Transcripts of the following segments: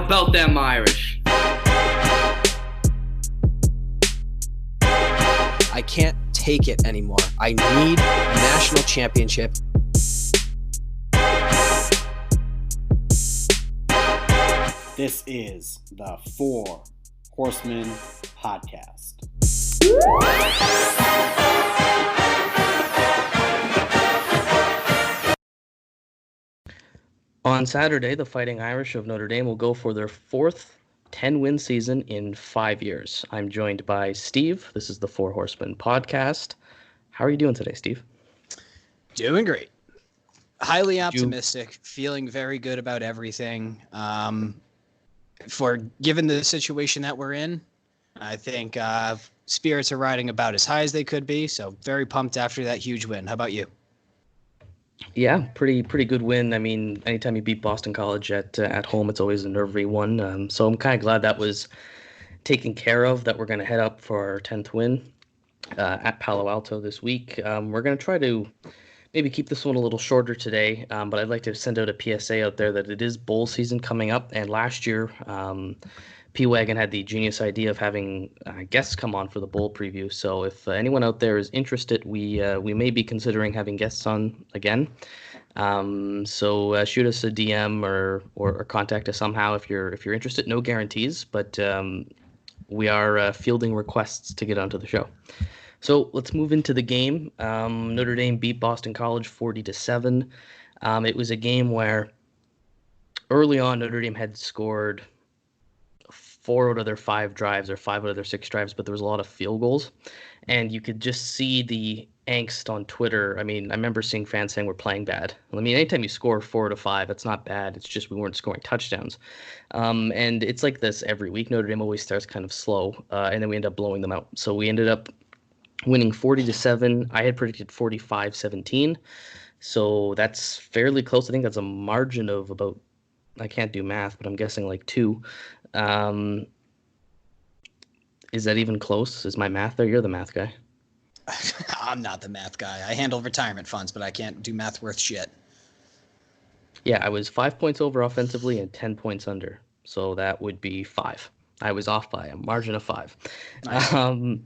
about them Irish? I can't take it anymore. I need a national championship. This is the Four Horsemen podcast. On Saturday, the Fighting Irish of Notre Dame will go for their fourth 10-win season in 5 years. I'm joined by Steve. This is the Four Horsemen podcast. How are you doing today, Steve? Doing great. Highly optimistic, feeling very good about everything. For given the situation that we're in, I think spirits are riding about as high as they could be. So very pumped after that huge win. How about you? Yeah, pretty good win. I mean, anytime you beat Boston College at home, it's always a nerve-wracking one. So I'm kind of glad that was taken care of, that we're going to head up for our 10th win at Palo Alto this week. We're going to try to maybe keep this one a little shorter today, but I'd like to send out a PSA out there that it is bowl season coming up. And last year, P-Wagon had the genius idea of having guests come on for the bowl preview. So if anyone out there is interested, we may be considering having guests on again. So shoot us a DM or contact us somehow if you're interested. No guarantees, but we are fielding requests to get onto the show. So let's move into the game. Notre Dame beat Boston College 40-7. It was a game where early on Notre Dame had scored 4 out of their 5 drives or 5 out of their 6 drives, but there was a lot of field goals. And you could just see the angst on Twitter. I mean, I remember seeing fans saying we're playing bad. I mean, anytime you score 4 out of 5, it's not bad. It's just we weren't scoring touchdowns. And it's like this every week. Notre Dame always starts kind of slow, and then we end up blowing them out. So we ended up winning 40-7. I had predicted 45-17. So that's fairly close. I think that's a margin of about, I can't do math, but I'm guessing like 2. Is that even close? Is my math there? You're the math guy. I'm not the math guy. I handle retirement funds, but I can't do math worth shit. Yeah, I was 5 points over offensively and 10 points under. So that would be 5. I was off by a margin of 5. Nice.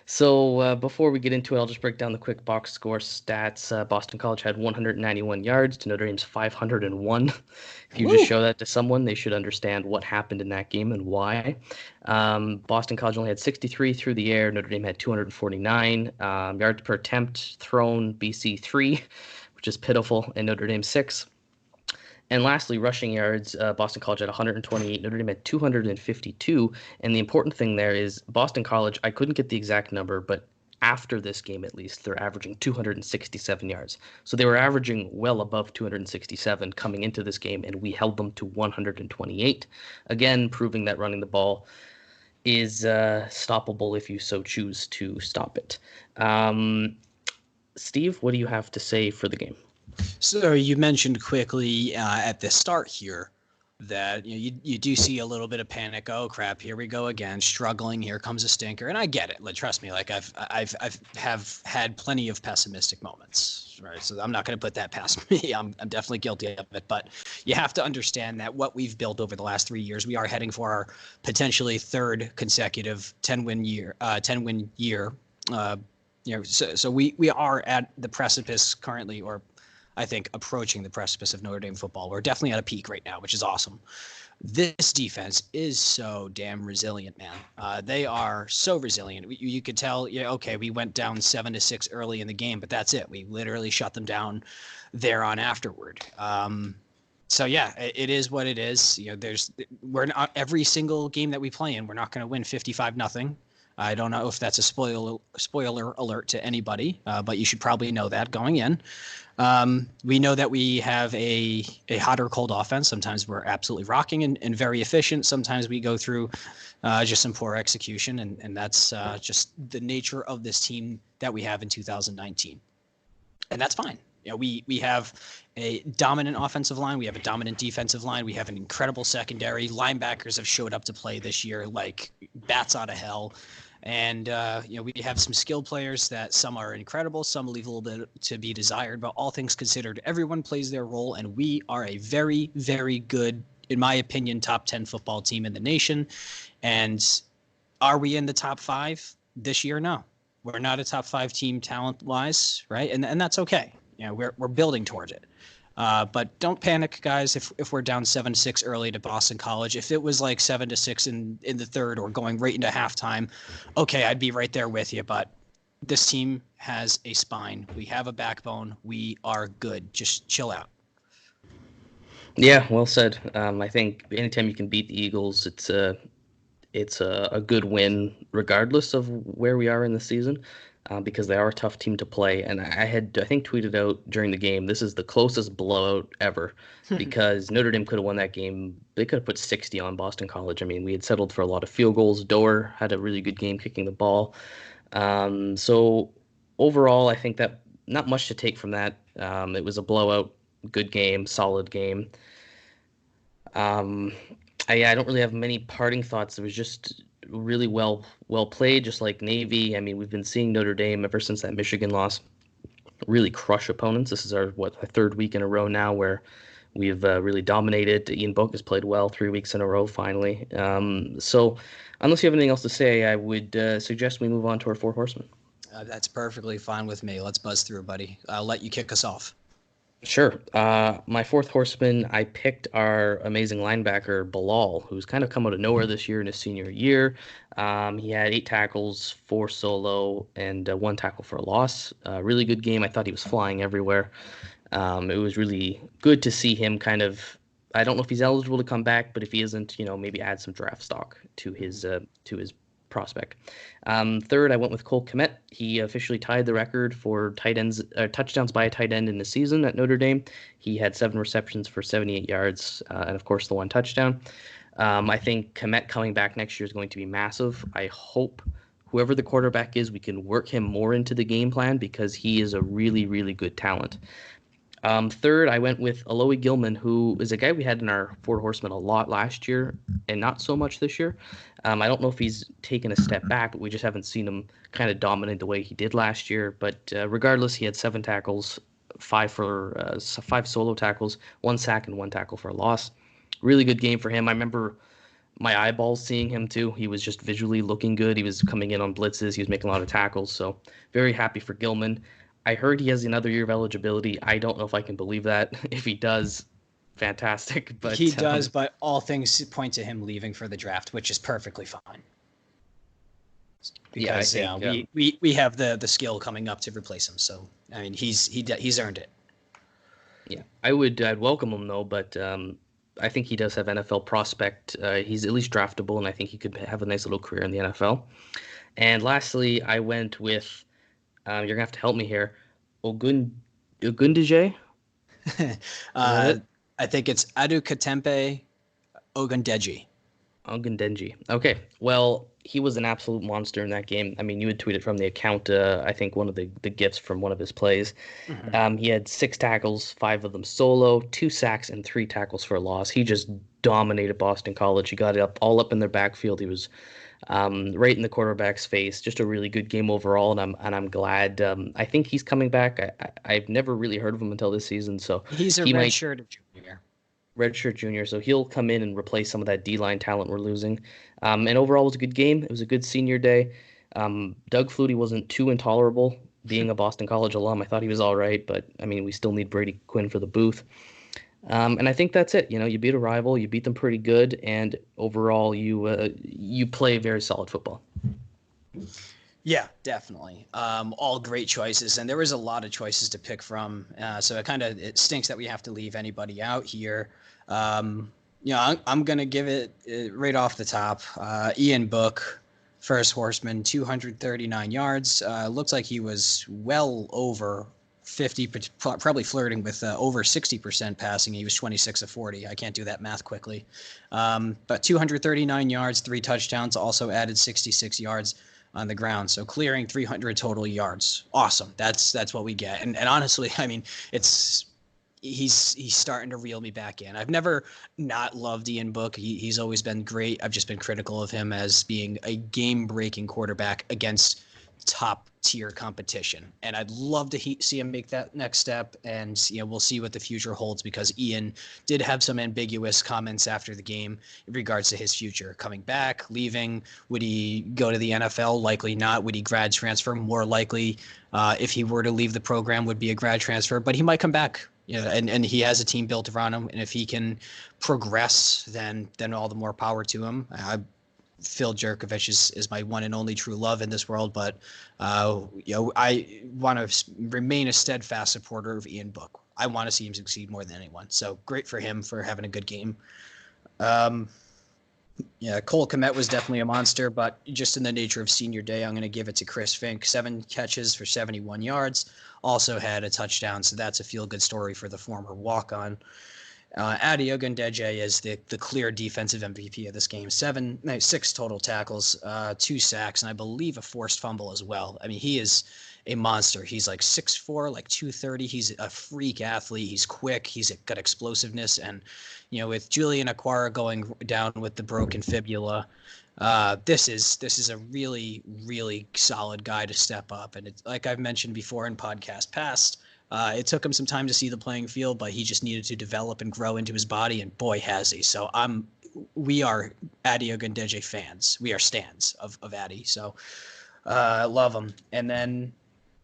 So before we get into it, I'll just break down the quick box score stats. Boston College had 191 yards to Notre Dame's 501. If you just show that to someone, they should understand what happened in that game and why. Boston College only had 63 through the air. Notre Dame had 249 yards per attempt thrown. BC 3, which is pitiful, and Notre Dame 6. And lastly, rushing yards, Boston College had 128, Notre Dame had 252. And the important thing there is Boston College, I couldn't get the exact number, but after this game at least, they're averaging 267 yards. So they were averaging well above 267 coming into this game, and we held them to 128. Again, proving that running the ball is stoppable if you so choose to stop it. Steve, what do you have to say for the game? So you mentioned quickly at the start here that you do see a little bit of panic. Oh crap, here we go again, struggling. Here comes a stinker, and I get it. Like, trust me, like I've had plenty of pessimistic moments, right? So I'm not going to put that past me. I'm definitely guilty of it. But you have to understand that what we've built over the last 3 years, we are heading for our potentially 3rd consecutive 10-win year. So we are at the precipice currently, or I think approaching the precipice of Notre Dame football. We're definitely at a peak right now, which is awesome. This defense is so damn resilient, man. They are so resilient. You could tell, okay, we went down 7-6 early in the game, but that's it. We literally shut them down there on afterward. So yeah, it is what it is. We're not, every single game that we play in, we're not going to win 55-0. I don't know if that's a spoiler alert to anybody, but you should probably know that going in. We know that we have a hot or cold offense. Sometimes we're absolutely rocking and very efficient. Sometimes we go through just some poor execution, and that's just the nature of this team that we have in 2019. And that's fine. We have a dominant offensive line. We have a dominant defensive line. We have an incredible secondary. Linebackers have showed up to play this year like bats out of hell. And, we have some skilled players that some are incredible, some leave a little bit to be desired, but all things considered, everyone plays their role, and we are a very, very good in my opinion, top 10 football team in the nation. And are we in the top 5 this year? No, we're not a top 5 team talent wise. Right. And that's okay. We're building towards it. But don't panic, guys. If we're down 7-6 early to Boston College, if it was like 7-6 in the third or going right into halftime, okay, I'd be right there with you. But this team has a spine. We have a backbone. We are good. Just chill out. Yeah, well said. I think anytime you can beat the Eagles, it's a good win, regardless of where we are in the season, because they are a tough team to play. And I think, tweeted out during the game, this is the closest blowout ever, because Notre Dame could have won that game. They could have put 60 on Boston College. I mean, we had settled for a lot of field goals. Doer had a really good game kicking the ball. So overall, I think that not much to take from that. It was a blowout, good game, solid game. I don't really have many parting thoughts. It was just really well played, just like Navy. I mean, we've been seeing Notre Dame ever since that Michigan loss really crush opponents. This is our third week in a row now where we've really dominated. Ian Book has played well 3 weeks in a row finally. So unless you have anything else to say, I would suggest we move on to our 4 horsemen. That's perfectly fine with me. Let's buzz through, buddy. I'll let you kick us off. Sure. My 4th horseman, I picked our amazing linebacker, Bilal, who's kind of come out of nowhere this year in his senior year. He had 8 tackles, 4 solo, and 1 tackle for a loss. Really good game. I thought he was flying everywhere. It was really good to see him kind of, I don't know if he's eligible to come back, but if he isn't, maybe add some draft stock to his prospect. Third, I went with Cole Kmet. He officially tied the record for touchdowns by a tight end in the season at Notre Dame. He had 7 receptions for 78 yards, and of course the 1 touchdown. I think Kmet coming back next year is going to be massive. I hope whoever the quarterback is, we can work him more into the game plan because he is a really, really good talent. Third, I went with Alohi Gilman, who is a guy we had in our 4 horsemen a lot last year and not so much this year. I don't know if he's taken a step back, but we just haven't seen him kind of dominate the way he did last year. But regardless, he had 7 tackles, 5 solo tackles, 1 sack, and 1 tackle for a loss. Really good game for him. I remember my eyeballs seeing him too. He was just visually looking good. He was coming in on blitzes. He was making a lot of tackles. So very happy for Gilman. I heard he has another year of eligibility. I don't know if I can believe that. If he does, fantastic. But he does, but all things point to him leaving for the draft, which is perfectly fine. Because yeah, I think, we have the skill coming up to replace him. So I mean, he's earned it. Yeah, I'd welcome him though, but I think he does have NFL prospect. He's at least draftable, and I think he could have a nice little career in the NFL. And lastly, I went with. You're gonna have to help me here. Ogundeje? I think it's Adukatempe Ogundeji. Ogundeji. Okay. Well, he was an absolute monster in that game. I mean, you had tweeted from the account, I think one of the gifs from one of his plays. Mm-hmm. He had 6 tackles, 5 of them solo, 2 sacks, and 3 tackles for a loss. He just dominated Boston College. He got it all up in their backfield. He was right in the quarterback's face. Just a really good game overall, and I'm glad. I think he's coming back. I've never really heard of him until this season, so he's a redshirt junior. Redshirt junior, so he'll come in and replace some of that D-line talent we're losing. And overall, it was a good game. It was a good senior day. Doug Flutie wasn't too intolerable. Being a Boston College alum, I thought he was all right, but I mean, we still need Brady Quinn for the booth. And I think that's it. You beat a rival, you beat them pretty good, and overall, you play very solid football. Yeah, definitely. All great choices, and there was a lot of choices to pick from. So it stinks that we have to leave anybody out here. I'm gonna give it right off the top. Ian Book, first horseman, 239 yards. Looks like he was well over 50, probably flirting with over 60% passing. He was 26 of 40. I can't do that math quickly. But 239 yards, 3 touchdowns, also added 66 yards on the ground. So clearing 300 total yards. Awesome. That's what we get. And honestly, I mean, he's starting to reel me back in. I've never not loved Ian Book. He's always been great. I've just been critical of him as being a game-breaking quarterback against top tier competition. And I'd love to see him make that next step. And, we'll see what the future holds, because Ian did have some ambiguous comments after the game in regards to his future, coming back, leaving. Would he go to the NFL? Likely not. Would he grad transfer? More likely, if he were to leave the program, would be a grad transfer, but he might come back. And he has a team built around him. And if he can progress, then all the more power to him. Phil Jerkovich is my one and only true love in this world, but I want to remain a steadfast supporter of Ian Book. I want to see him succeed more than anyone. So great for him for having a good game. Cole Kmet was definitely a monster, but just in the nature of senior day, I'm going to give it to Chris Fink. 7 catches for 71 yards, also had a touchdown, so that's a feel-good story for the former walk-on. Adi Ogundeji is the clear defensive MVP of this game. 6 total tackles, 2 sacks, and I believe a forced fumble as well. I mean, he is a monster. He's like 6'4", like 230. He's a freak athlete. He's quick. He's got explosiveness. And, with Julian Aquara going down with the broken fibula, this is a really, really solid guy to step up. And it's like I've mentioned before in podcast past, it took him some time to see the playing field, but he just needed to develop and grow into his body, and boy, has he. So we are Adi Ogundeji fans. We are stans of Adi. So love him. And then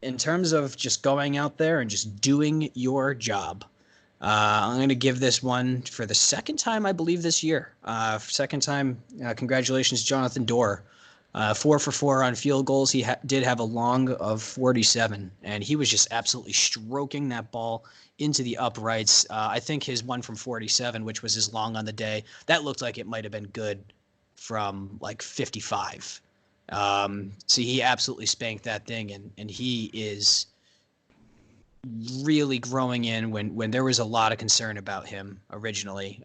in terms of just going out there and just doing your job, I'm going to give this one for the second time, I believe, this year. Second time, congratulations, Jonathan Dorr. 4 for 4 on field goals. He did have a long of 47, and he was just absolutely stroking that ball into the uprights. I think his one from 47, which was his long on the day, that looked like it might have been good from like 55. So he absolutely spanked that thing, and he is really growing in when there was a lot of concern about him originally.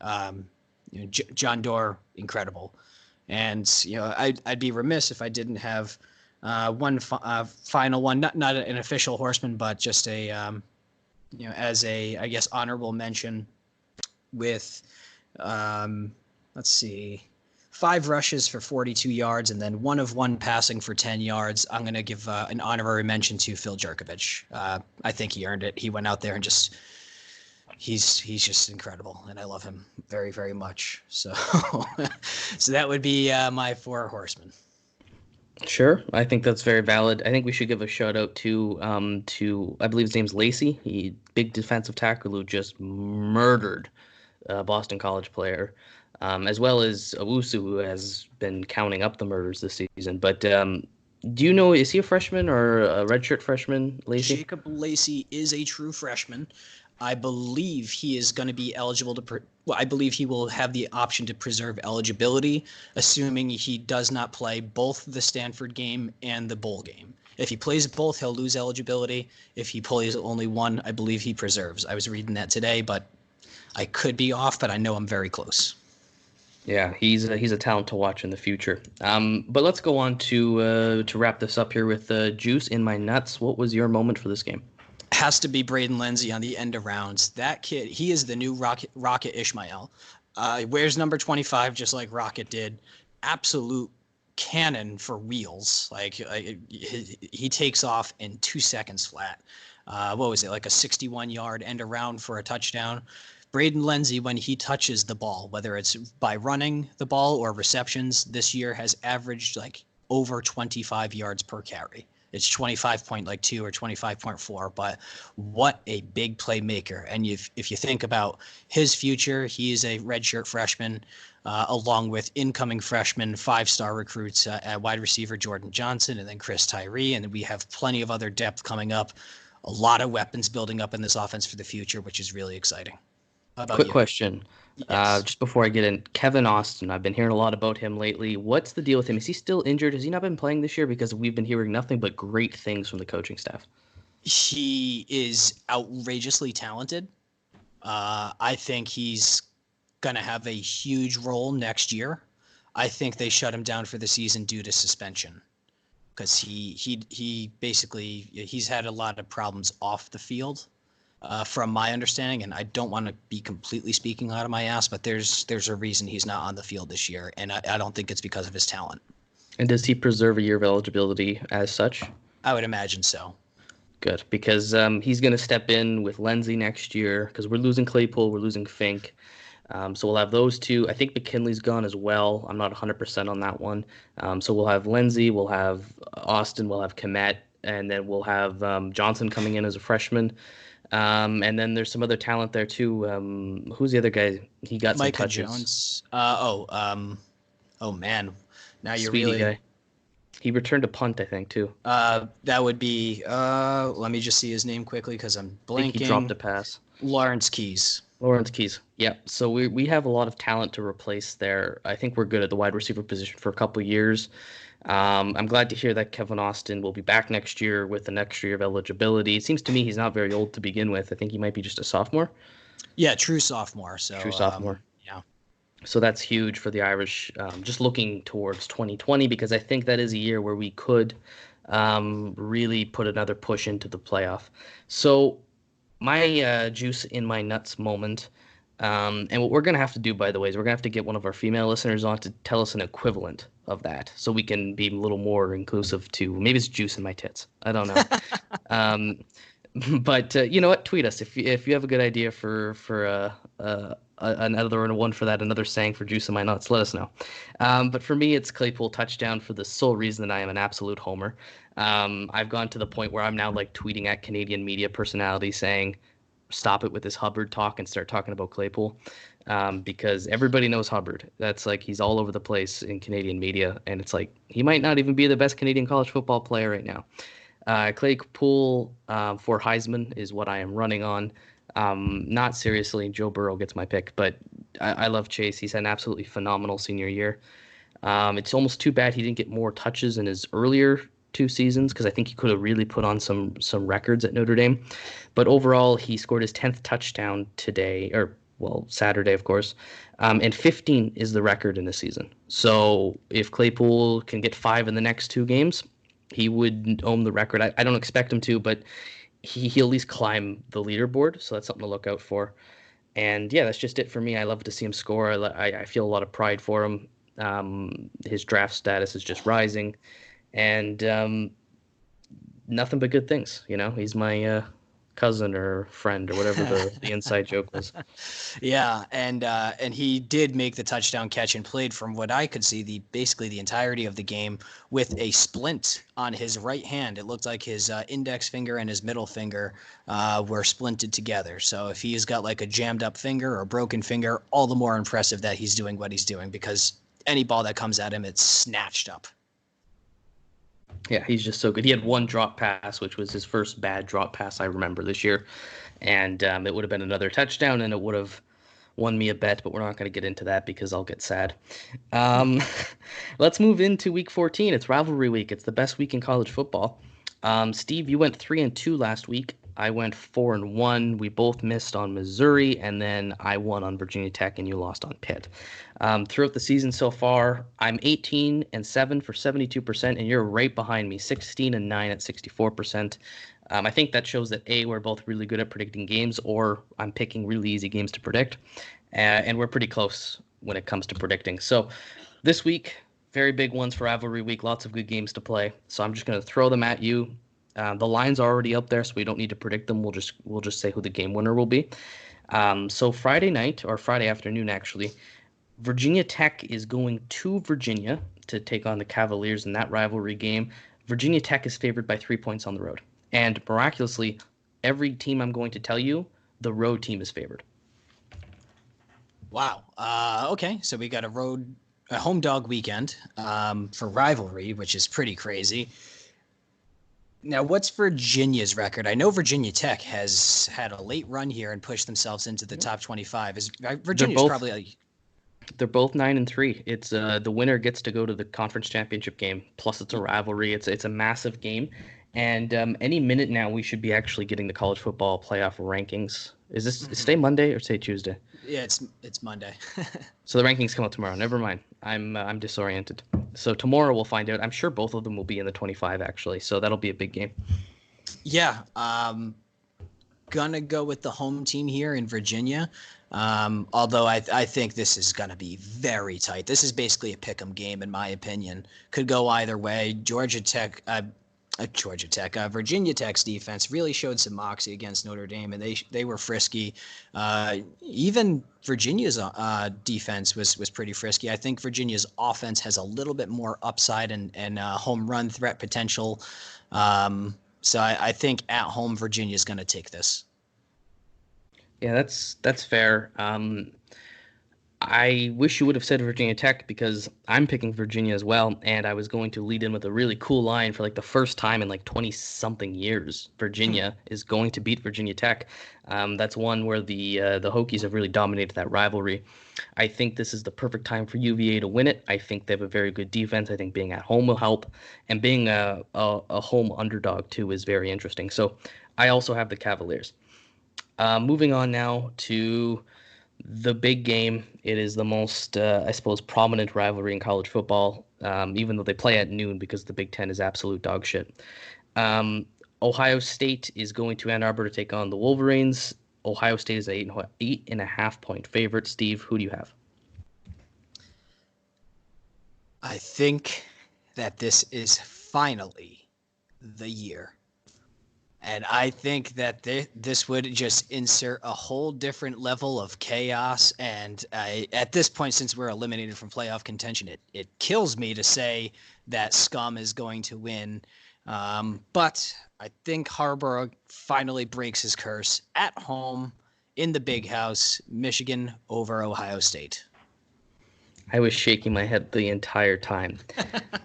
John Dorr, incredible. And, I'd be remiss if I didn't have one final one, not an official Horseman, but just a, as a, I guess, honorable mention with, let's see, 5 rushes for 42 yards and then 1 of 1 passing for 10 yards. I'm going to give an honorary mention to Phil Jerkovich. I think he earned it. He went out there and just... He's just incredible, and I love him very, very much. So, so that would be my 4 horsemen. Sure, I think that's very valid. I think we should give a shout out to I believe his name's Lacey, he big defensive tackle who just murdered a Boston College player, as well as Owusu, who has been counting up the murders this season. But do you know, is he a freshman or a redshirt freshman, Lacey? Jacob Lacey is a true freshman. I believe he is going to be eligible I believe he will have the option to preserve eligibility, assuming he does not play both the Stanford game and the bowl game. If he plays both, he'll lose eligibility. If he plays only one, I believe he preserves. I was reading that today, but I could be off, but I know I'm very close. Yeah, he's a talent to watch in the future. But let's go on to wrap this up here with Juice in My Nuts. What was your moment for this game? Has to be Braden Lindsay on the end of rounds. That kid, he is the new Rocket Ishmael. Wears number 25 just like Rocket did. Absolute cannon for wheels. Like he takes off in 2 seconds flat. What was it, like a 61-yard end around for a touchdown? Braden Lindsay, when he touches the ball, whether it's by running the ball or receptions, this year has averaged like over 25 yards per carry. It's 25.2 or 25.4, but what a big playmaker. And if you think about his future, he is a redshirt freshman, along with incoming freshman 5-star recruits at wide receiver Jordan Johnson and then Chris Tyree. And we have plenty of other depth coming up, a lot of weapons building up in this offense for the future, which is really exciting. How about Quick you? question. Yes. Just before I get in, Kevin Austin, I've been hearing a lot about him lately. What's the deal with him? Is he still injured? Has he not been playing this year? Because we've been hearing nothing but great things from the coaching staff. He is outrageously talented. I think he's going to have a huge role next year. I think they shut him down for the season due to suspension because he basically he's had a lot of problems off the field. From my understanding, and I don't want to be completely speaking out of my ass, but there's a reason he's not on the field this year, and I don't think it's because of his talent. And does he preserve a year of eligibility as such? I would imagine so. Good, because he's going to step in with Lindsey next year because we're losing Claypool, we're losing Fink. So we'll have those two. I think McKinley's gone as well. I'm not 100% on that one. So we'll have Lindsey, we'll have Austin, we'll have Komet, and then we'll have Johnson coming in as a freshman. And then there's some other talent there too. Who's the other guy? He got some Micah touches. Jones. Oh man, now you're Speedy really. guy. He returned a punt, I think, too. That would be. Let me just see his name quickly because I'm blanking. I think he dropped a pass. Lawrence Keys. Lawrence Keys. Yeah. So we have a lot of talent to replace there. I think we're good at the wide receiver position for a couple of years. I'm glad to hear that Kevin Austin will be back next year with an extra year of eligibility. It seems to me he's not very old to begin with. I think he might be just a sophomore. Yeah, true sophomore. So true sophomore. Yeah. So that's huge for the Irish. Just looking towards 2020 because I think that is a year where we could really put another push into the playoff. So my juice in my nuts moment. And what we're going to have to do, by the way, is we're going to have to get one of our female listeners on to tell us an equivalent of that so we can be a little more inclusive to maybe it's juice in my tits. I don't know. But you know what? Tweet us if you have a good idea for another one for that, another saying for juice in my nuts. Let us know. But for me, it's Claypool touchdown for the sole reason that I am an absolute homer. I've gone to the point where I'm now like tweeting at Canadian media personalities saying, stop it with this Hubbard talk and start talking about Claypool, because everybody knows Hubbard. That's like he's all over the place in Canadian media, and it's like he might not even be the best Canadian college football player right now. Claypool for Heisman is what I am running on. Not seriously, Joe Burrow gets my pick, but I love Chase. He's had an absolutely phenomenal senior year. It's almost too bad he didn't get more touches in his earlier 2 seasons because I think he could have really put on some records at Notre Dame. But overall, he scored his 10th touchdown today, or well, Saturday, of course. And 15 is the record in the season. So if Claypool can get 5 in the next 2 games, he would own the record. I don't expect him to, but he'll at least climb the leaderboard. So that's something to look out for. And yeah, that's just it for me. I love to see him score. I feel a lot of pride for him. His draft status is just rising. And nothing but good things. You know, he's my cousin or friend or whatever the inside joke was. Yeah, and he did make the touchdown catch and played, from what I could see, basically the entirety of the game with a splint on his right hand. It looked like his index finger and his middle finger were splinted together. So if he's got like a jammed up finger or a broken finger, all the more impressive that he's doing what he's doing, because any ball that comes at him, it's snatched up. Yeah, he's just so good. He had 1 drop pass, which was his first bad drop pass I remember this year. And it would have been another touchdown, and it would have won me a bet, but we're not going to get into that because I'll get sad. Let's move into Week 14. It's rivalry week. It's the best week in college football. Steve, you went 3-2 last week. I went 4-1. We both missed on Missouri, and then I won on Virginia Tech, and you lost on Pitt. Throughout the season so far, I'm 18-7 for 72%, and you're right behind me, 16-9 at 64%. I think that shows that A, we're both really good at predicting games, or I'm picking really easy games to predict, and we're pretty close when it comes to predicting. So this week, very big ones for rivalry week, lots of good games to play. So I'm just going to throw them at you. The lines are already up there, so we don't need to predict them. We'll just say who the game winner will be. So Friday night, or Friday afternoon actually, Virginia Tech is going to Virginia to take on the Cavaliers in that rivalry game. Virginia Tech is favored by 3 points on the road. And miraculously, every team I'm going to tell you, the road team is favored. Wow. Okay, so we got a home dog weekend for rivalry, which is pretty crazy. Now, what's Virginia's record? I know Virginia Tech has had a late run here and pushed themselves into the top 25. Virginia's probably they're both 9-3. It's the winner gets to go to the conference championship game. Plus, it's a rivalry. It's a massive game, and any minute now we should be actually getting the college football playoff rankings. Is this today Monday or today Tuesday? Yeah, it's Monday. So the rankings come out tomorrow. Never mind. I'm disoriented. So tomorrow we'll find out. I'm sure both of them will be in the 25 actually. So that'll be a big game. Yeah. Gonna go with the home team here in Virginia. Although I think this is gonna be very tight. This is basically a pick'em game in my opinion. Could go either way. Georgia Tech. Georgia Tech. Virginia Tech's defense really showed some moxie against Notre Dame, and they were frisky. Even Virginia's defense was pretty frisky. I think Virginia's offense has a little bit more upside and home run threat potential. So I think at home Virginia is going to take this. Yeah, that's fair. I wish you would have said Virginia Tech because I'm picking Virginia as well, and I was going to lead in with a really cool line for like the first time in like 20-something years. Virginia is going to beat Virginia Tech. That's one where the Hokies have really dominated that rivalry. I think this is the perfect time for UVA to win it. I think they have a very good defense. I think being at home will help, and being a home underdog too is very interesting. So I also have the Cavaliers. Moving on now to the big game. It is the most, I suppose, prominent rivalry in college football, even though they play at noon because the Big Ten is absolute dog shit. Ohio State is going to Ann Arbor to take on the Wolverines. Ohio State is an 8.5-point favorite. Steve, who do you have? I think that this is finally the year. And I think that this would just insert a whole different level of chaos. And at this point, since we're eliminated from playoff contention, it kills me to say that Scum is going to win. But I think Harbaugh finally breaks his curse at home in the big house, Michigan over Ohio State. I was shaking my head the entire time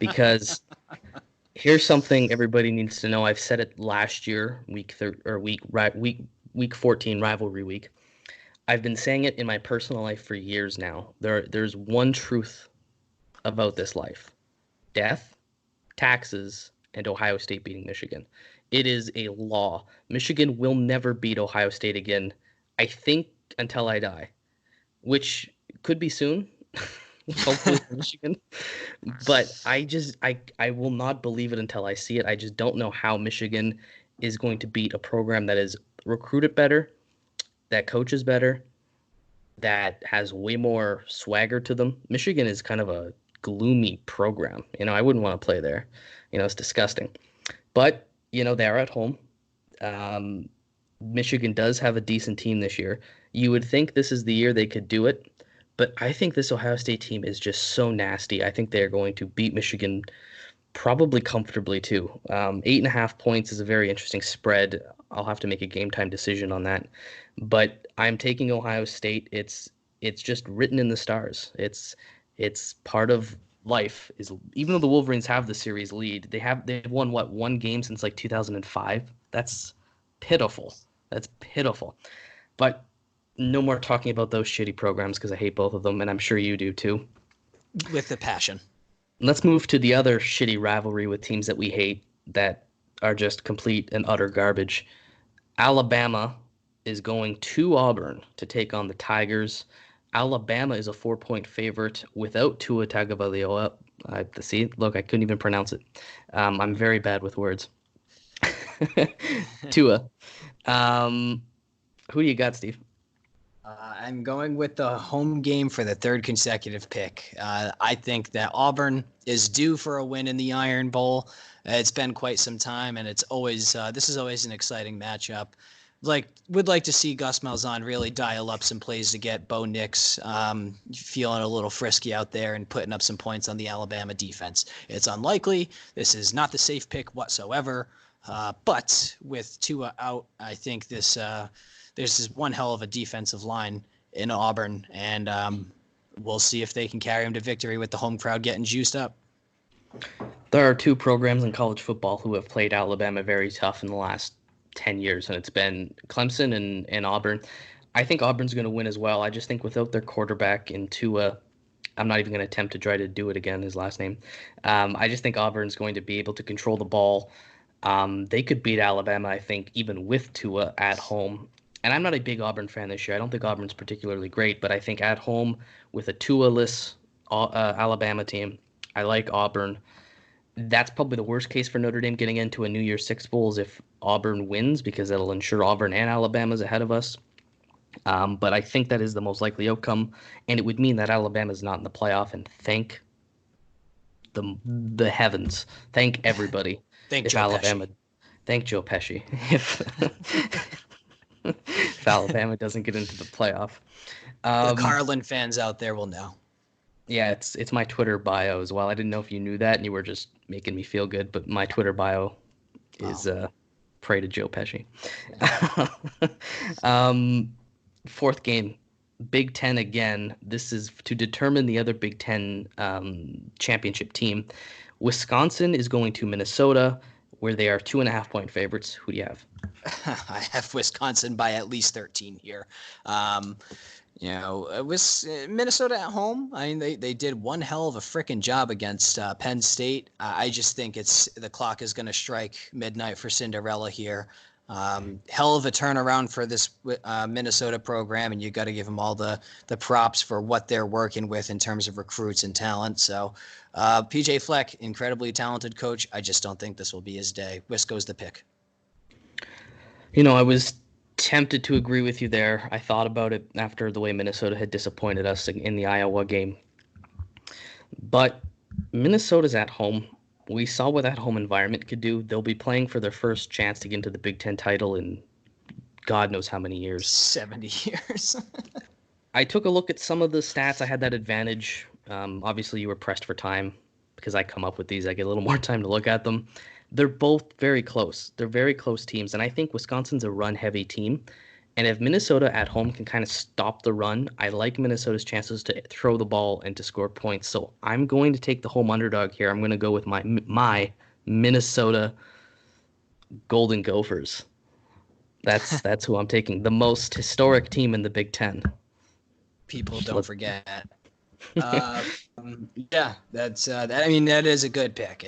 because here's something everybody needs to know. I've said it last year, week 14 rivalry week. I've been saying it in my personal life for years now. There's one truth about this life: death, taxes, and Ohio State beating Michigan. It is a law. Michigan will never beat Ohio State again, I think, until I die, which could be soon. Hopefully for Michigan. But I will not believe it until I see it. I just don't know how Michigan is going to beat a program that is recruited better, that coaches better, that has way more swagger to them. Michigan is kind of a gloomy program. I wouldn't want to play there. It's disgusting. But, they are at home. Michigan does have a decent team this year. You would think this is the year they could do it. But I think this Ohio State team is just so nasty. I think they're going to beat Michigan probably comfortably too. 8.5 points is a very interesting spread. I'll have to make a game time decision on that. But I'm taking Ohio State. It's just written in the stars. It's part of life. Is even though the Wolverines have the series lead, they've won one game since like 2005. That's pitiful. But no more talking about those shitty programs because I hate both of them, and I'm sure you do too. With a passion. Let's move to the other shitty rivalry with teams that we hate that are just complete and utter garbage. Alabama is going to Auburn to take on the Tigers. Alabama is a 4-point favorite without Tua Tagovailoa. See, look, I couldn't even pronounce it. I'm very bad with words. Tua. Who do you got, Steve? I'm going with the home game for the third consecutive pick. I think that Auburn is due for a win in the Iron Bowl. It's been quite some time, and it's always this is always an exciting matchup. Would like to see Gus Malzahn really dial up some plays to get Bo Nix feeling a little frisky out there and putting up some points on the Alabama defense. It's unlikely. This is not the safe pick whatsoever. But with Tua out, I think this one hell of a defensive line in Auburn, and we'll see if they can carry him to victory with the home crowd getting juiced up. There are two programs in college football who have played Alabama very tough in the last 10 years, and it's been Clemson and Auburn. I think Auburn's going to win as well. I just think without their quarterback in Tua, I'm not even going to attempt to try to do it again, his last name. I just think Auburn's going to be able to control the ball. They could beat Alabama, I think, even with Tua at home. And I'm not a big Auburn fan this year. I don't think Auburn's particularly great, but I think at home with a Tua-less Alabama team, I like Auburn. That's probably the worst case for Notre Dame getting into a New Year's Six Bowl is if Auburn wins, because that'll ensure Auburn and Alabama's ahead of us. But I think that is the most likely outcome, and it would mean that Alabama's not in the playoff, and thank the heavens. Thank everybody. Thank if Joe Alabama, Pesci. thank Joe Pesci, if Alabama doesn't get into the playoff. The Carlin fans out there will know. Yeah, it's my Twitter bio as well. I didn't know if you knew that and you were just making me feel good, but my Twitter bio is pray to Joe Pesci. Fourth game, Big Ten again. This is to determine the other Big Ten championship team. Wisconsin is going to Minnesota, where they are 2.5-point favorites. Who do you have? I have Wisconsin by at least 13 here. It was Minnesota at home. I mean, they did one hell of a freaking job against Penn State. I just think the clock is going to strike midnight for Cinderella here. Hell of a turnaround for this Minnesota program, and you got to give them all the props for what they're working with in terms of recruits and talent. So, PJ Fleck, incredibly talented coach. I just don't think this will be his day. Wisco's the pick. I was tempted to agree with you there. I thought about it after the way Minnesota had disappointed us in the Iowa game. But Minnesota's at home. We saw what that home environment could do. They'll be playing for their first chance to get into the Big Ten title in God knows how many years. 70 years. I took a look at some of the stats. I had that advantage. Obviously, you were pressed for time because I come up with these. I get a little more time to look at them. They're both very close. They're very close teams, and I think Wisconsin's a run-heavy team. And if Minnesota at home can kind of stop the run, I like Minnesota's chances to throw the ball and to score points. So I'm going to take the home underdog here. I'm going to go with my Minnesota Golden Gophers. That's who I'm taking. The most historic team in the Big Ten. People don't forget. Yeah, that's that. I mean, that is a good pick.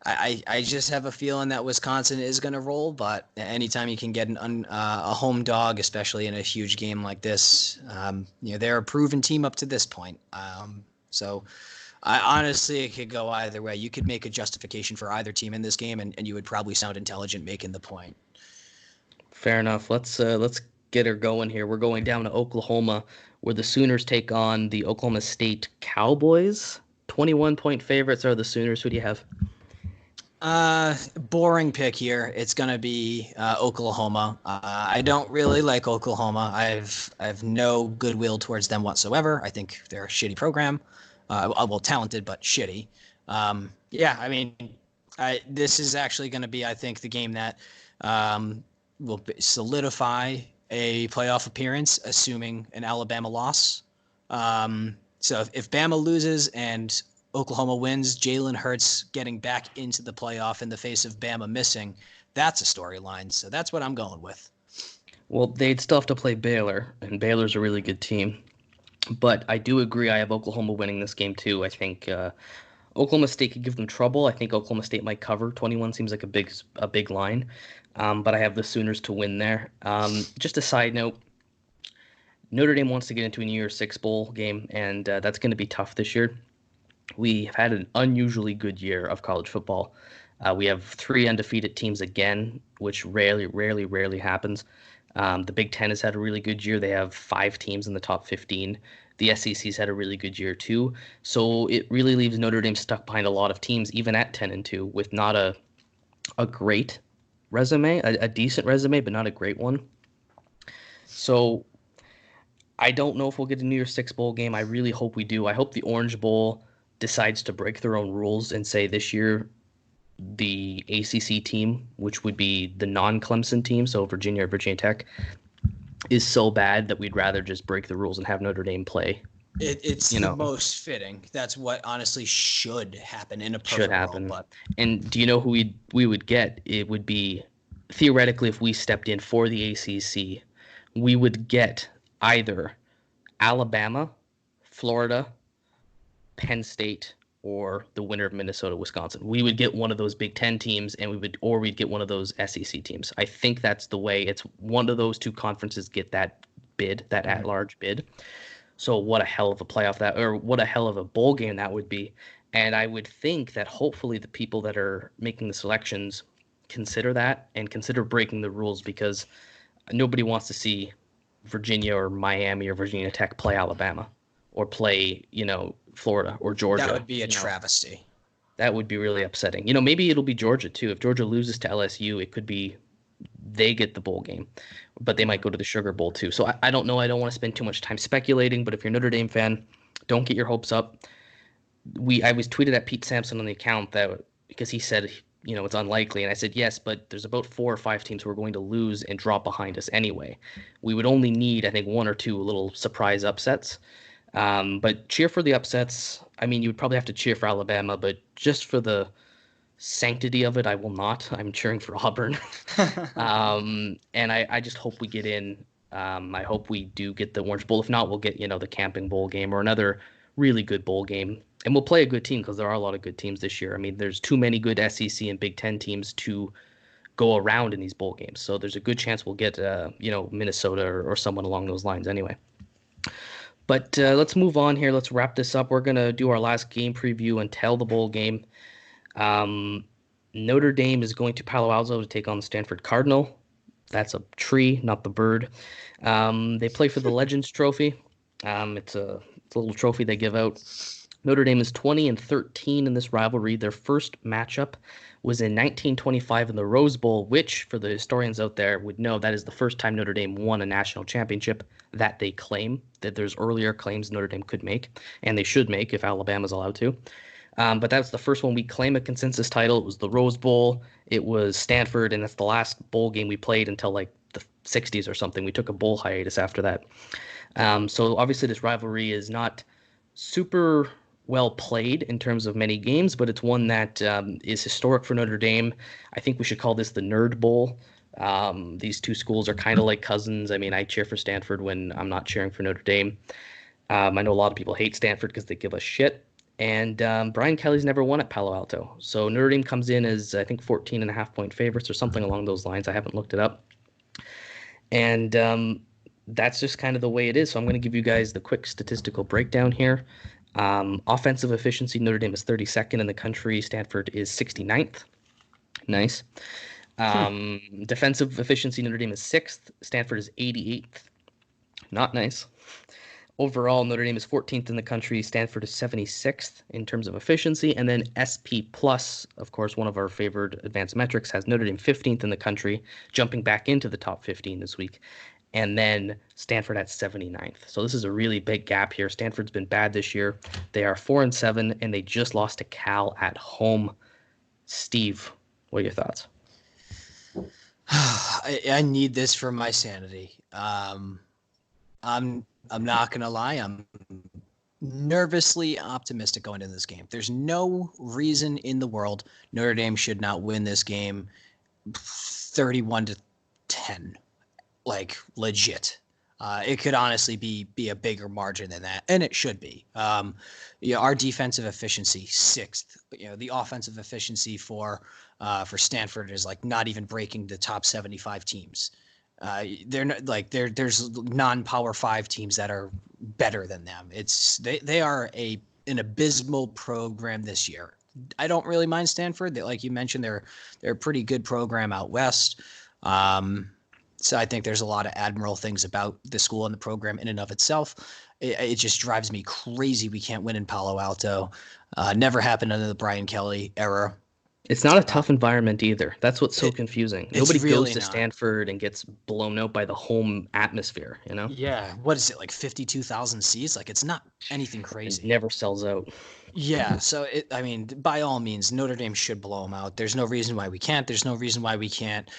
I just have a feeling that Wisconsin is going to roll, but anytime you can get a home dog, especially in a huge game like this, they're a proven team up to this point. So honestly, it could go either way. You could make a justification for either team in this game, and you would probably sound intelligent making the point. Fair enough. Let's get her going here. We're going down to Oklahoma, where the Sooners take on the Oklahoma State Cowboys. 21-point favorites are the Sooners. Who do you have? Boring pick here. It's gonna be Oklahoma. I don't really like Oklahoma. I've no goodwill towards them whatsoever. I think they're a shitty program. Well, talented but shitty. This is actually going to be, I think, the game that will solidify a playoff appearance, assuming an Alabama loss. So if Bama loses and Oklahoma wins, Jalen Hurts getting back into the playoff in the face of Bama missing, that's a storyline. So that's what I'm going with. Well, they'd still have to play Baylor, and Baylor's a really good team. But I do agree. I have Oklahoma winning this game too. I think Oklahoma State could give them trouble. I think Oklahoma State might cover. 21 seems like a big line. But I have the Sooners to win there. Just a side note, Notre Dame wants to get into a New Year's Six Bowl game, and that's going to be tough this year. We have had an unusually good year of college football. We have 3 undefeated teams again, which rarely happens. The Big Ten has had a really good year. They have 5 teams in the top 15. The SEC's had a really good year too. So it really leaves Notre Dame stuck behind a lot of teams, even at 10-2, with not a great resume, a decent resume, but not a great one. So I don't know if we'll get a New Year's Six Bowl game. I really hope we do. I hope the Orange Bowl decides to break their own rules and say this year the ACC team, which would be the non-Clemson team, so Virginia or Virginia Tech, is so bad that we'd rather just break the rules and have Notre Dame play. It's the most fitting. That's what honestly should happen in a perfect world. But... And do you know who we would get? It would be, theoretically, if we stepped in for the ACC, we would get either Alabama, Florida, Penn State, or the winner of Minnesota, Wisconsin. We would get one of those Big Ten teams, and we'd get one of those SEC teams. I think that's the way. It's one of those 2 conferences get that bid, that at-large bid. So what a hell of a playoff what a hell of a bowl game that would be. And I would think that hopefully the people that are making the selections consider that and consider breaking the rules, because nobody wants to see Virginia or Miami or Virginia Tech play Alabama or play, Florida or Georgia. That would be a travesty. That would be really upsetting. Maybe it'll be Georgia too. If Georgia loses to LSU, it could be they get the bowl game, but they might go to the Sugar Bowl too. So I don't know. I don't want to spend too much time speculating, but if you're a Notre Dame fan, don't get your hopes up. I was tweeted at Pete Sampson on the account that because he said, it's unlikely. And I said, yes, but there's about 4 or 5 teams who are going to lose and drop behind us anyway. We would only need, I think, 1 or 2 little surprise upsets. But cheer for the upsets. I mean, you would probably have to cheer for Alabama, but just for the sanctity of it, I will not. I'm cheering for Auburn. And I just hope we get in. I hope we do get the Orange Bowl. If not, we'll get, the Camping Bowl game or another really good bowl game. And we'll play a good team because there are a lot of good teams this year. I mean, there's too many good SEC and Big Ten teams to go around in these bowl games. So there's a good chance we'll get, Minnesota or someone along those lines anyway. But let's move on here. Let's wrap this up. We're going to do our last game preview until the bowl game. Notre Dame is going to Palo Alto to take on the Stanford Cardinal. That's a tree, not the bird. They play for the Legends Trophy. It's a little trophy they give out. Notre Dame is 20-13 in this rivalry. Their first matchup was in 1925 in the Rose Bowl, which, for the historians out there, would know that is the first time Notre Dame won a national championship that they claim. That there's earlier claims Notre Dame could make, and they should make if Alabama's allowed to. But that's the first one we claim a consensus title. It was the Rose Bowl. It was Stanford, and that's the last bowl game we played until like the 60s or something. We took a bowl hiatus after that. So obviously this rivalry is not super well played in terms of many games, but it's one that is historic for Notre Dame. I think we should call this the Nerd Bowl. These two schools are kind of like cousins. I mean, I cheer for Stanford when I'm not cheering for Notre Dame. I know a lot of people hate Stanford because they give us shit. And Brian Kelly's never won at Palo Alto. So Notre Dame comes in as, I think, 14.5-point favorites or something along those lines. I haven't looked it up. And that's just kind of the way it is. So I'm going to give you guys the quick statistical breakdown here. Offensive efficiency, Notre Dame is 32nd in the country. Stanford is 69th. Nice. Defensive efficiency, Notre Dame is 6th. Stanford is 88th. Not nice. Overall, Notre Dame is 14th in the country. Stanford is 76th in terms of efficiency. And then SP+, of course, one of our favored advanced metrics, has Notre Dame 15th in the country, jumping back into the top 15 this week. And then Stanford at 79th. So this is a really big gap here. Stanford's been bad this year. They are 4-7, and they just lost to Cal at home. Steve, what are your thoughts? I need this for my sanity. I'm not going to lie. I'm nervously optimistic going into this game. There's no reason in the world Notre Dame should not win this game 31-10. Like legit. It could honestly be a bigger margin than that, and it should be. Our defensive efficiency 6th. The offensive efficiency for Stanford is like not even breaking the top 75 teams. They're not, like there's non-power 5 teams that are better than them. They are an abysmal program this year. I don't really mind Stanford. Like you mentioned, they're a pretty good program out west. So I think there's a lot of admirable things about the school and the program in and of itself. It just drives me crazy we can't win in Palo Alto. Never happened under the Brian Kelly era. It's not a tough environment either. That's what's so confusing. Nobody really goes to Stanford and gets blown out by the home atmosphere, Yeah. What is it, like 52,000 seats? Like, it's not anything crazy. It never sells out. Yeah. So, by all means, Notre Dame should blow them out. There's no reason why we can't. There's no reason why we can't,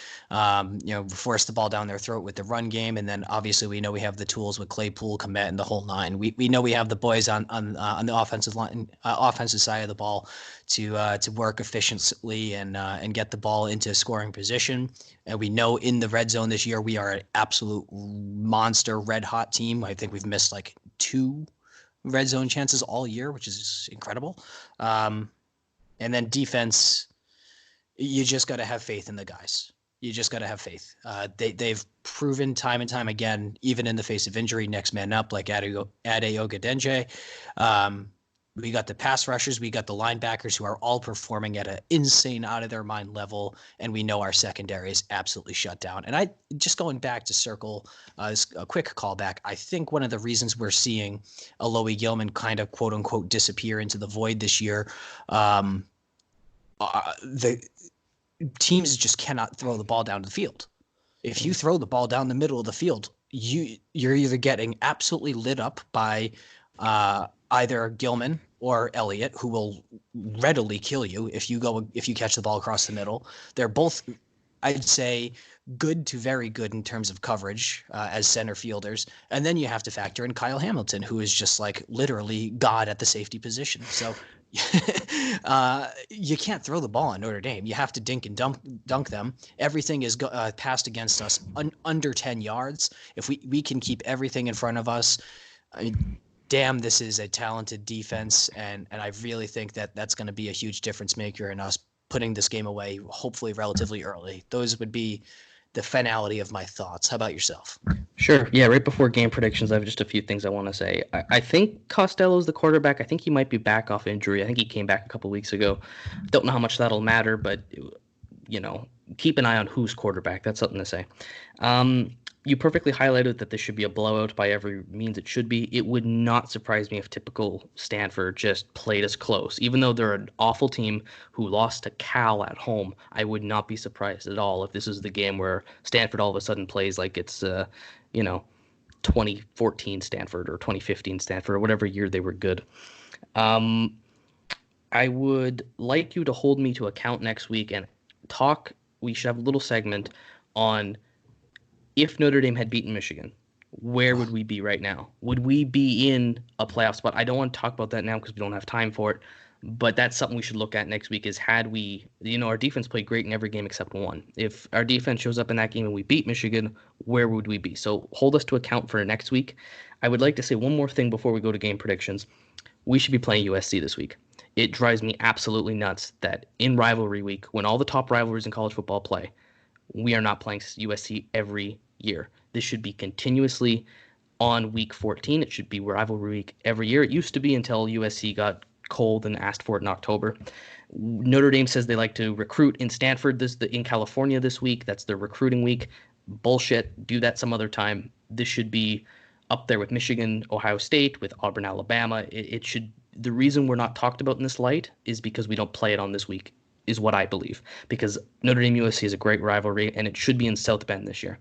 force the ball down their throat with the run game. And then, obviously, we know we have the tools with Claypool, Komet, and the whole nine. We know we have the boys on the offensive line, offensive side of the ball to work efficiently and get the ball into scoring position. And we know in the red zone this year, we are an absolute monster red hot team. I think we've missed like 2 red zone chances all year, which is incredible. And then defense, you just got to have faith in the guys. You just got to have faith. They've proven time and time again, even in the face of injury, next man up, like Adeoga Denje. We got the pass rushers. We got the linebackers who are all performing at an insane out of their mind level. And we know our secondary is absolutely shut down. And just going back to circle a quick callback, I think one of the reasons we're seeing Alohi Gilman kind of quote unquote disappear into the void this year the teams just cannot throw the ball down the field. If you throw the ball down the middle of the field, you're either getting absolutely lit up by either Gilman or Elliott, who will readily kill you if you catch the ball across the middle. They're both, I'd say, good to very good in terms of coverage as center fielders. And then you have to factor in Kyle Hamilton, who is just like literally God at the safety position. So you can't throw the ball on Notre Dame. You have to dink and dunk them. Everything is passed against us under 10 yards. If we can keep everything in front of us, I mean, damn, this is a talented defense. And I really think that's going to be a huge difference maker in us putting this game away, hopefully relatively early. Those would be the finality of my thoughts. How about yourself? Sure. Yeah, right before game predictions, I have just a few things I want to say. I think Costello's the quarterback. I think he might be back off injury. I think he came back a couple weeks ago. Don't know how much that'll matter, but, keep an eye on who's quarterback. That's something to say. You perfectly highlighted that this should be a blowout by every means it should be. It would not surprise me if typical Stanford just played us close. Even though they're an awful team who lost to Cal at home, I would not be surprised at all if this is the game where Stanford all of a sudden plays like it's, 2014 Stanford or 2015 Stanford or whatever year they were good. I would like you to hold me to account next week and talk. We should have a little segment on if Notre Dame had beaten Michigan, where would we be right now? Would we be in a playoff spot? I don't want to talk about that now because we don't have time for it, but that's something we should look at next week is had we, our defense played great in every game except one. If our defense shows up in that game and we beat Michigan, where would we be? So hold us to account for next week. I would like to say one more thing before we go to game predictions. We should be playing USC this week. It drives me absolutely nuts that in rivalry week, when all the top rivalries in college football play, we are not playing USC every year. This should be continuously on week 14. It should be rivalry week every year. It used to be until USC got cold and asked for it in October. Notre Dame says they like to recruit in Stanford in California this week. That's their recruiting week. Bullshit. Do that some other time. This should be up there with Michigan, Ohio State, with Auburn, Alabama. It should. The reason we're not talked about in this light is because we don't play it on this week, is what I believe. Because Notre Dame USC is a great rivalry, and it should be in South Bend this year.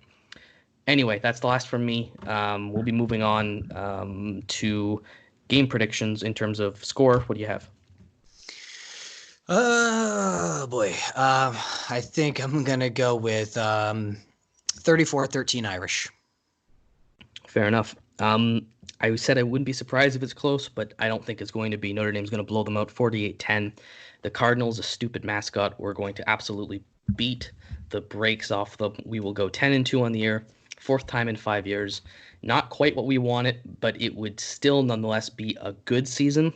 Anyway, that's the last from me. We'll be moving on to game predictions in terms of score. What do you have? Oh, boy. I think I'm going to go with 34-13 Irish. Fair enough. I said I wouldn't be surprised if it's close, but I don't think it's going to be. Notre Dame's going to blow them out 48-10. The Cardinals, a stupid mascot, we're going to absolutely beat the brakes off them. We will go 10-2 on the year. Fourth time in 5 years. Not quite what we wanted, but it would still nonetheless be a good season.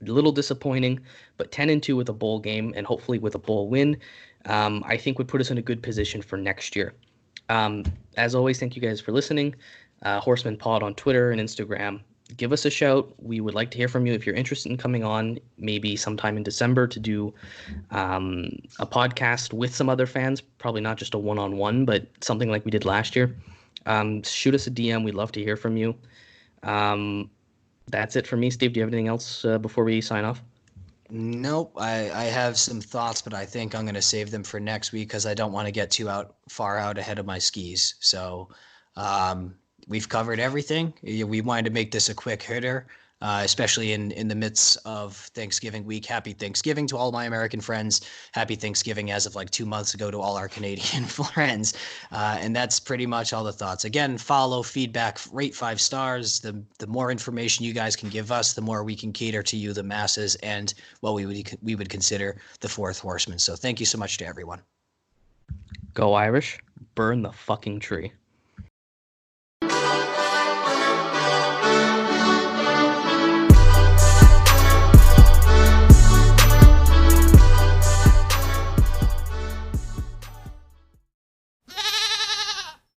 A little disappointing, but 10-2 with a bowl game and hopefully with a bowl win, I think would put us in a good position for next year. As always, thank you guys for listening. Horsemen Pod on Twitter and Instagram. Give us a shout. We would like to hear from you if you're interested in coming on maybe sometime in December to do a podcast with some other fans, probably not just a one-on-one, but something like we did last year. Shoot us a DM. We'd love to hear from you. That's it for me. Steve, do you have anything else before we sign off? Nope. I have some thoughts, but I think I'm going to save them for next week because I don't want to get too far out ahead of my skis. So we've covered everything. We wanted to make this a quick hitter, especially in the midst of Thanksgiving week. Happy Thanksgiving to all my American friends. Happy Thanksgiving as of like 2 months ago to all our Canadian friends. And that's pretty much all the thoughts. Again, follow, feedback, rate 5 stars. The more information you guys can give us, the more we can cater to you, the masses, and what we would consider the fourth horseman. So thank you so much to everyone. Go Irish. Burn the fucking tree.